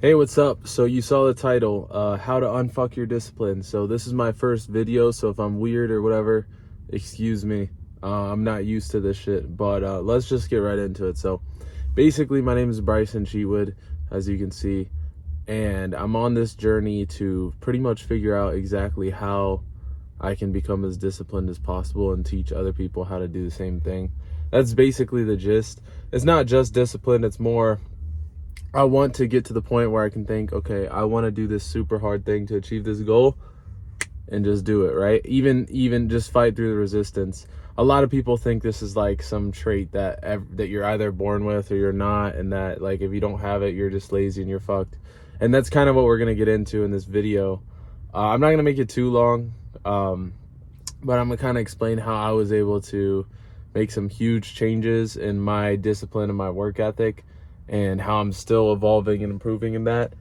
Hey, what's up? So you saw the title, how to unfuck your discipline. So this is my first video, so if I'm weird or whatever, excuse me. I'm not used to this shit, but let's just get right into it. So basically, my name is Bryson Cheatwood, as you can see, and I'm on this journey to pretty much figure out exactly how I can become as disciplined as possible and teach other people how to do the same thing. That's basically the gist. It's not just discipline, it's more I want to get to the point where I can think, okay, I want to do this super hard thing to achieve this goal and just do it, right? Even just fight through the resistance. A lot of people think this is like some trait that you're either born with or you're not, and that like if you don't have it, you're just lazy and you're fucked. And that's kind of what we're going to get into in this video. I'm not going to make it too long, but I'm going to kind of explain how I was able to make some huge changes in my discipline and my work ethic, and how I'm still evolving and improving in that,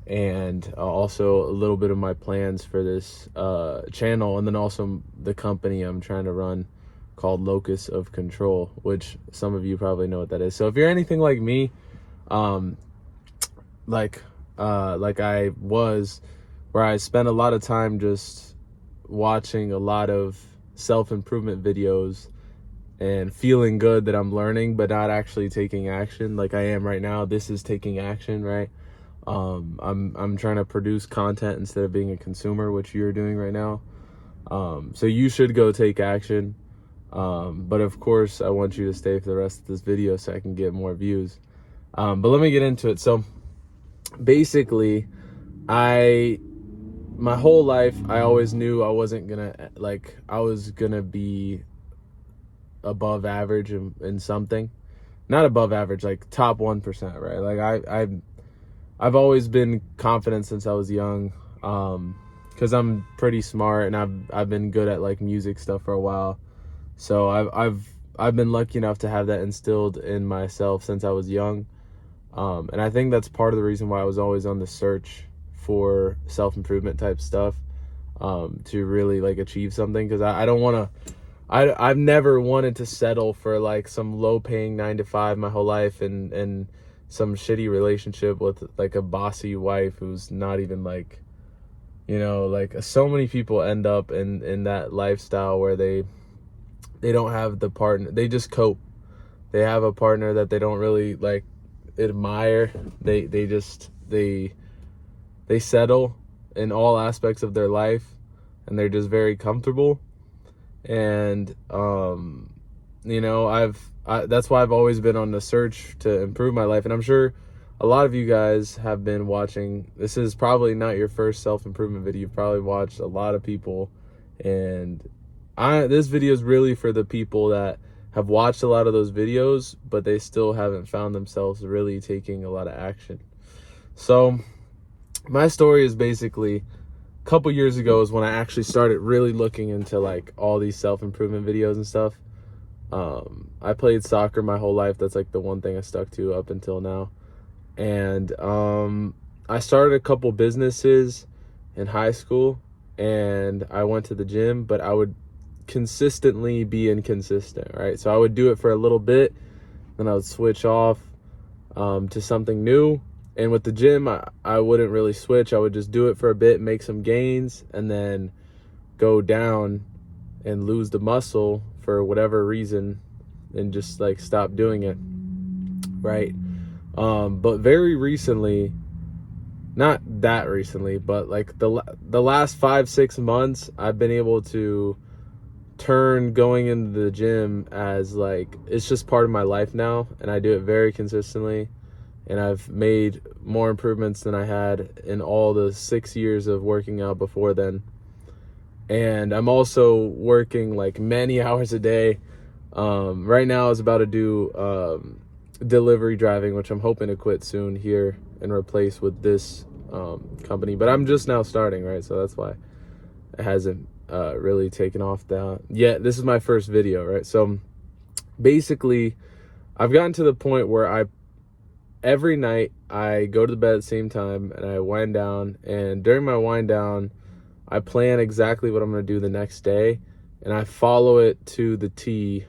and also a little bit of my plans for this channel, and then also the company I'm trying to run called Locus of Control, which some of you probably know what that is. So if you're anything like me, like I was, where I spent a lot of time just watching a lot of self-improvement videos and feeling good that I'm learning, but not actually taking action like I am right now. This is taking action, right? I'm trying to produce content instead of being a consumer, which you're doing right now. So you should go take action. But of course, I want you to stay for the rest of this video so I can get more views. But let me get into it. So basically, my whole life, I always knew I wasn't gonna, I was gonna be above average in something. Not above average, like top 1%, right? Like I've always been confident since I was young, because I'm pretty smart, and I've been good at like music stuff for a while. So I've been lucky enough to have that instilled in myself since I was young, and I think that's part of the reason why I was always on the search for self-improvement type stuff, to really like achieve something, because I don't want to. I've never wanted to settle for like some low-paying 9-to-5 my whole life, and some shitty relationship with like a bossy wife who's not even like, like so many people end up in that lifestyle where they don't have the partner. They just cope. They have a partner that they don't really like admire. They settle in all aspects of their life, and they're just very comfortable. And that's why I've always been on the search to improve my life. And I'm sure a lot of you guys have been watching. This is probably not your first self-improvement video. You've probably watched a lot of people, and this video is really for the people that have watched a lot of those videos, but they still haven't found themselves really taking a lot of action. So my story is basically, couple years ago is when I actually started really looking into like all these self-improvement videos and stuff. I played soccer my whole life. That's like the one thing I stuck to up until now. And I started a couple businesses in high school, and I went to the gym, but I would consistently be inconsistent, right? So I would do it for a little bit, then I would switch off to something new. And with the gym, I wouldn't really switch. I would just do it for a bit, make some gains, and then go down and lose the muscle for whatever reason, and just like stop doing it, right? But very recently, not that recently, but like the last 5-6 months, I've been able to turn going into the gym as like, it's just part of my life now, and I do it very consistently. And I've made more improvements than I had in all the 6 years of working out before then. And I'm also working like many hours a day. Right now I was about to do delivery driving, which I'm hoping to quit soon here and replace with this company. But I'm just now starting, right? So that's why it hasn't really taken off yet. This is my first video, right? So basically, I've gotten to the point where every night I go to bed at the same time, and I wind down, and during my wind down, I plan exactly what I'm going to do the next day, and I follow it to the T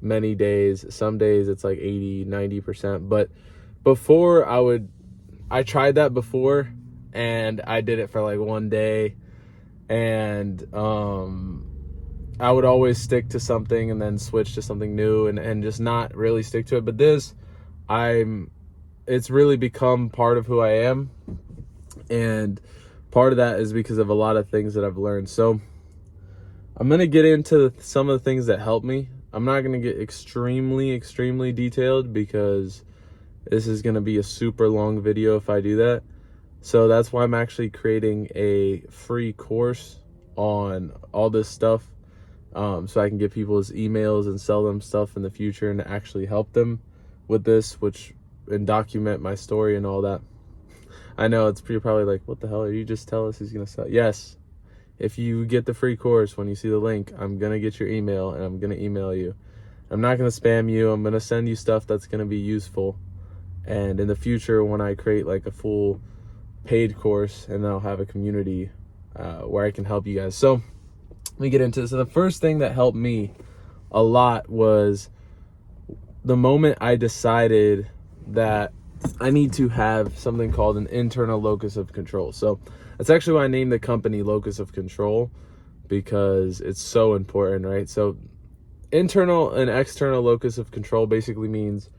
many days. Some days it's like 80-90%, but before I I tried that before, and I did it for like one day, and I would always stick to something and then switch to something new, and just not really stick to it. But this, it's really become part of who I am, and part of that is because of a lot of things that I've learned. So I'm going to get into some of the things that help me. I'm not going to get extremely detailed because this is going to be a super long video if I do that. So that's why I'm actually creating a free course on all this stuff, so I can get people's emails and sell them stuff in the future and actually help them with this, and document my story and all that. I know you're probably like, what the hell? Are you just tell us he's going to sell? Yes. If you get the free course, when you see the link, I'm going to get your email and I'm going to email you. I'm not going to spam you. I'm going to send you stuff that's going to be useful. And in the future, when I create like a full paid course, and I'll have a community where I can help you guys. So let me get into this. So the first thing that helped me a lot was the moment I decided that I need to have something called an internal locus of control. So that's actually why I named the company Locus of Control, because it's so important, right? So internal and external locus of control basically means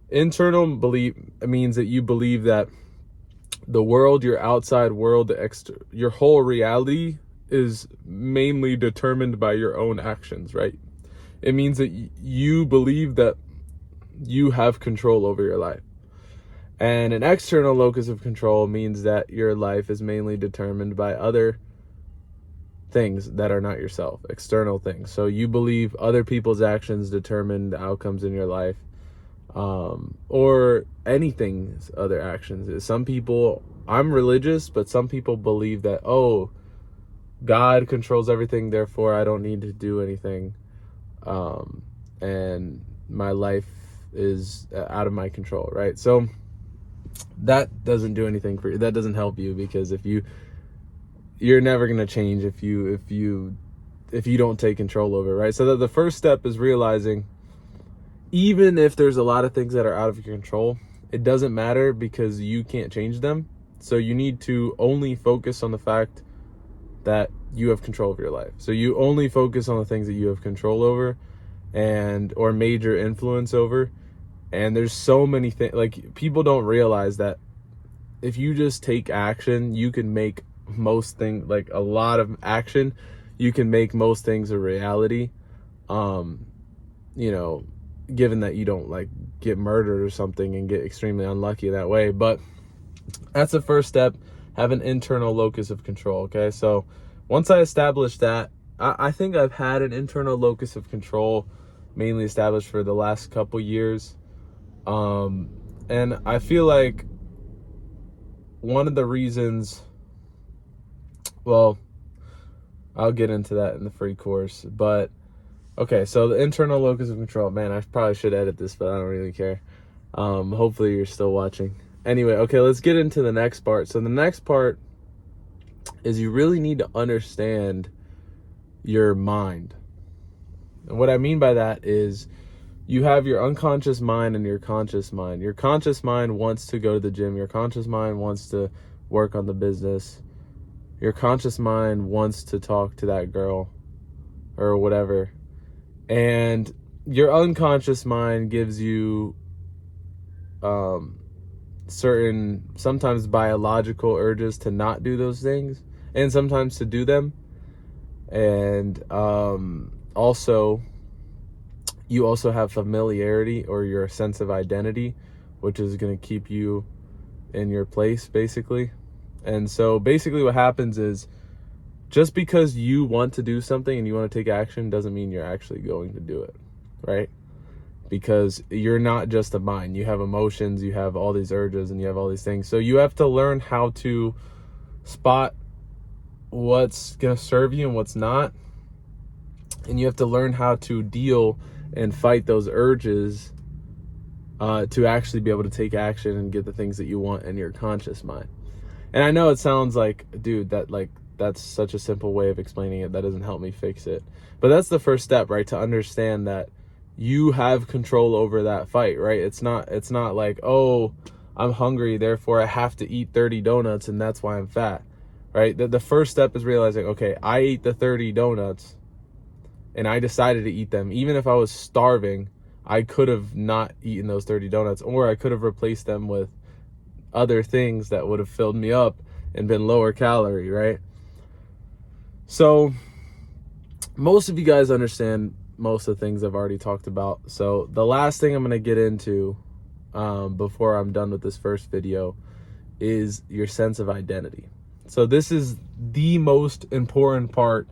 internal means that you believe that the world, your outside world, your whole reality is mainly determined by your own actions, right? It means that you believe that you have control over your life. And an external locus of control means that your life is mainly determined by other things that are not yourself, external things. So you believe other people's actions determine the outcomes in your life, or anything's other actions. Some people, I'm religious, but some people believe that, oh, God controls everything, therefore I don't need to do anything, and my life is out of my control, right? So that doesn't do anything for you. That doesn't help you, because you're never going to change if you don't take control over it, right? So the first step is realizing, even if there's a lot of things that are out of your control, it doesn't matter because you can't change them. So you need to only focus on the fact that you have control of your life. So you only focus on the things that you have control over or major influence over. And there's so many things, like, people don't realize that if you just take action, you can make most things, like a lot of action, you can make most things a reality. Given that you don't like get murdered or something and get extremely unlucky that way. But that's the first step. Have an internal locus of control. Okay. So once I established that, I think I've had an internal locus of control mainly established for the last couple years. And I feel like one of the reasons, well, I'll get into that in the free course, but okay, so the internal locus of control, man, I probably should edit this, but I don't really care. Hopefully you're still watching. Anyway, okay, let's get into the next part. So the next part is you really need to understand your mind. And what I mean by that is you have your unconscious mind and your conscious mind. Your conscious mind wants to go to the gym. Your conscious mind wants to work on the business. Your conscious mind wants to talk to that girl or whatever. And your unconscious mind gives you certain, sometimes biological urges to not do those things, and sometimes to do them. And also, you also have familiarity, or your sense of identity, which is going to keep you in your place, basically. And so basically what happens is, just because you want to do something and you want to take action doesn't mean you're actually going to do it, right? Because you're not just a mind. You have emotions, you have all these urges, and you have all these things. So you have to learn how to spot what's going to serve you and what's not. And you have to learn how to deal and fight those urges to actually be able to take action and get the things that you want in your conscious mind. And I know it sounds like, dude, that's such a simple way of explaining it. That doesn't help me fix it. But that's the first step, right? To understand that you have control over that fight, right? It's not like, oh, I'm hungry, therefore I have to eat 30 donuts and that's why I'm fat, right? The first step is realizing, okay, I ate the 30 donuts and I decided to eat them. Even if I was starving, I could have not eaten those 30 donuts, or I could have replaced them with other things that would have filled me up and been lower calorie, right? So most of you guys understand most of the things I've already talked about. So the last thing I'm going to get into before I'm done with this first video is your sense of identity. So this is the most important part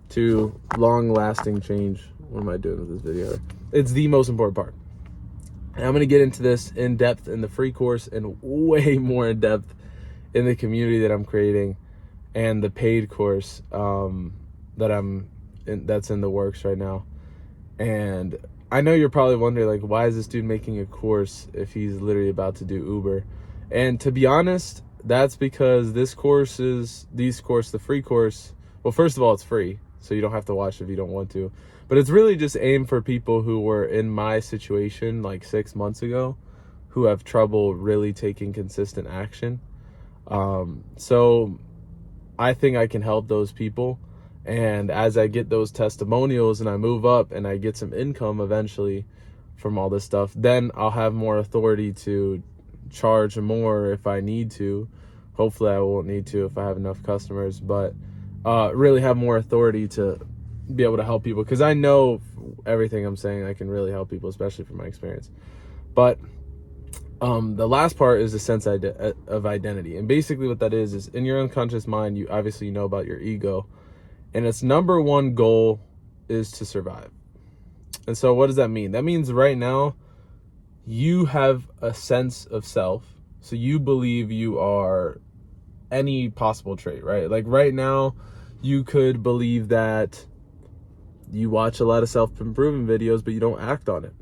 to long-lasting change. What am I doing with this video? It's the most important part. And I'm going to get into this in depth in the free course and way more in depth in the community that I'm creating and the paid course that's in the works right now. And I know you're probably wondering, like, why is this dude making a course if he's literally about to do Uber? And to be honest, that's because the free course, well, first of all, it's free, so you don't have to watch it if you don't want to. But it's really just aimed for people who were in my situation like 6 months ago, who have trouble really taking consistent action. So I think I can help those people. And as I get those testimonials and I move up and I get some income eventually from all this stuff, then I'll have more authority to charge more if I need to. Hopefully I won't need to if I have enough customers, but really have more authority to be able to help people, because I know everything I'm saying I can really help people, especially from my experience. But the last part is the sense of identity. And basically what that is in your unconscious mind, you obviously know about your ego. And its number one goal is to survive. And so what does that mean? That means right now you have a sense of self. So you believe you are any possible trait, right? Like right now you could believe that you watch a lot of self-improvement videos, but you don't act on it.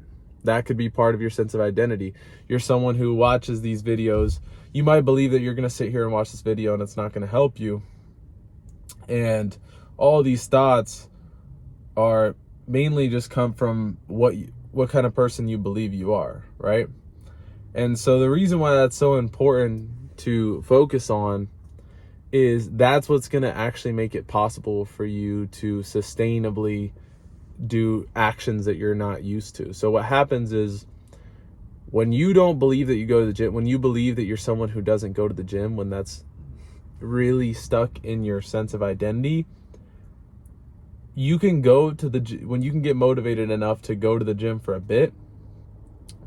That could be part of your sense of identity. You're someone who watches these videos. You might believe that you're going to sit here and watch this video and it's not going to help you. And all these thoughts are mainly just come from what kind of person you believe you are, right? And so the reason why that's so important to focus on is that's what's going to actually make it possible for you to sustainably do actions that you're not used to. So what happens is when you don't believe that you go to the gym, when you believe that you're someone who doesn't go to the gym, when that's really stuck in your sense of identity, you can go to when you can get motivated enough to go to the gym for a bit,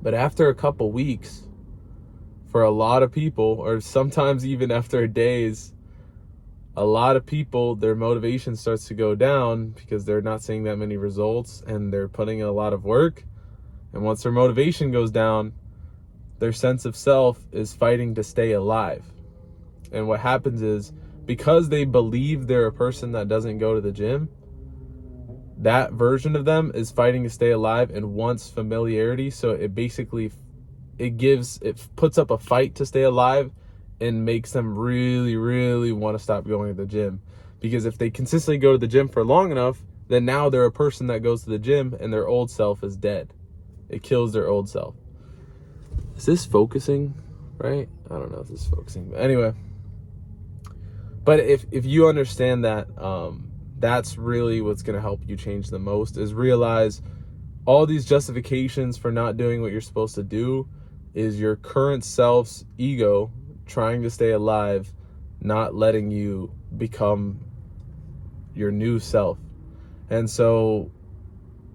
but after a couple weeks, for a lot of people, or sometimes even after days, a lot of people, their motivation starts to go down because they're not seeing that many results and they're putting in a lot of work. And once their motivation goes down, their sense of self is fighting to stay alive. And what happens is, because they believe they're a person that doesn't go to the gym, that version of them is fighting to stay alive and wants familiarity. So it basically, it puts up a fight to stay alive and makes them really, really want to stop going to the gym. Because if they consistently go to the gym for long enough, then now they're a person that goes to the gym and their old self is dead. It kills their old self. Is this focusing right? I don't know if this is focusing, but anyway. But if you understand that, that's really what's going to help you change the most, is realize all these justifications for not doing what you're supposed to do is your current self's ego trying to stay alive, not letting you become your new self. And so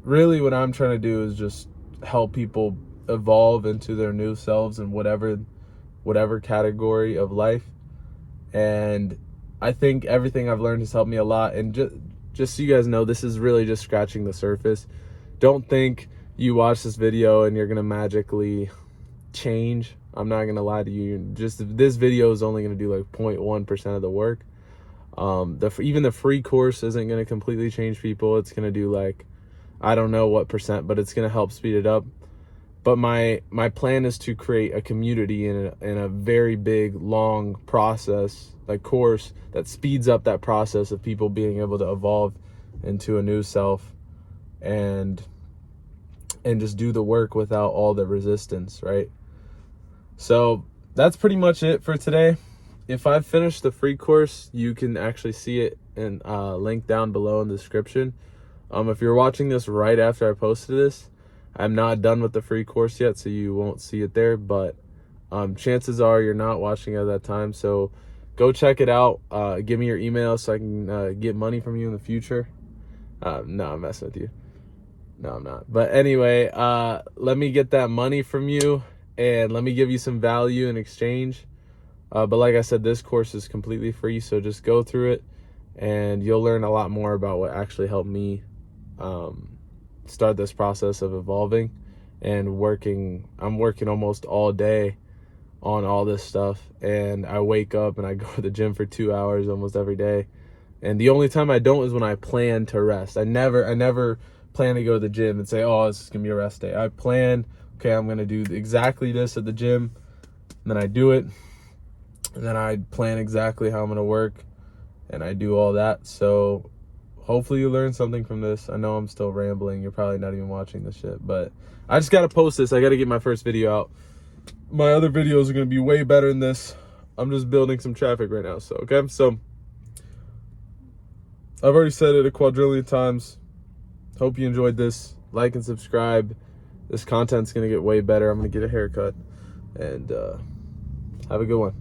really what I'm trying to do is just help people evolve into their new selves in whatever category of life. And I think everything I've learned has helped me a lot. And just so you guys know, this is really just scratching the surface. Don't think you watch this video and you're going to magically change. I'm not going to lie to you. Just this video is only going to do like 0.1% of the work. Even the free course isn't going to completely change people. It's going to do like, I don't know what percent, but it's going to help speed it up. But my plan is to create a community in a very big, long process, like course, that speeds up that process of people being able to evolve into a new self and just do the work without all the resistance, right? So that's pretty much it for today. If I finish the free course, you can actually see it in link down below in the description. If you're watching this right after I posted this, I'm not done with the free course yet, so you won't see it there, but chances are you're not watching at that time. So go check it out. Give me your email so I can get money from you in the future. No, I'm messing with you. No, I'm not. But anyway, let me get that money from you and let me give you some value in exchange. But like I said, this course is completely free, so just go through it and you'll learn a lot more about what actually helped me start this process of evolving and working. I'm working almost all day on all this stuff, and I wake up and I go to the gym for 2 hours almost every day. And the only time I don't is when I plan to rest. I never plan to go to the gym and say, oh, this is gonna be a rest day. I plan, okay, I'm gonna do exactly this at the gym, and then I do it, and then I plan exactly how I'm gonna work, and I do all that. So hopefully you learn something from this. I know I'm still rambling. You're probably not even watching this shit, but I just gotta post this. I gotta get my first video out. My other videos are gonna be way better than this. I'm just building some traffic right now. So okay, so I've already said it a quadrillion times. Hope you enjoyed this. Like and subscribe. This content's gonna get way better. I'm gonna get a haircut, and have a good one.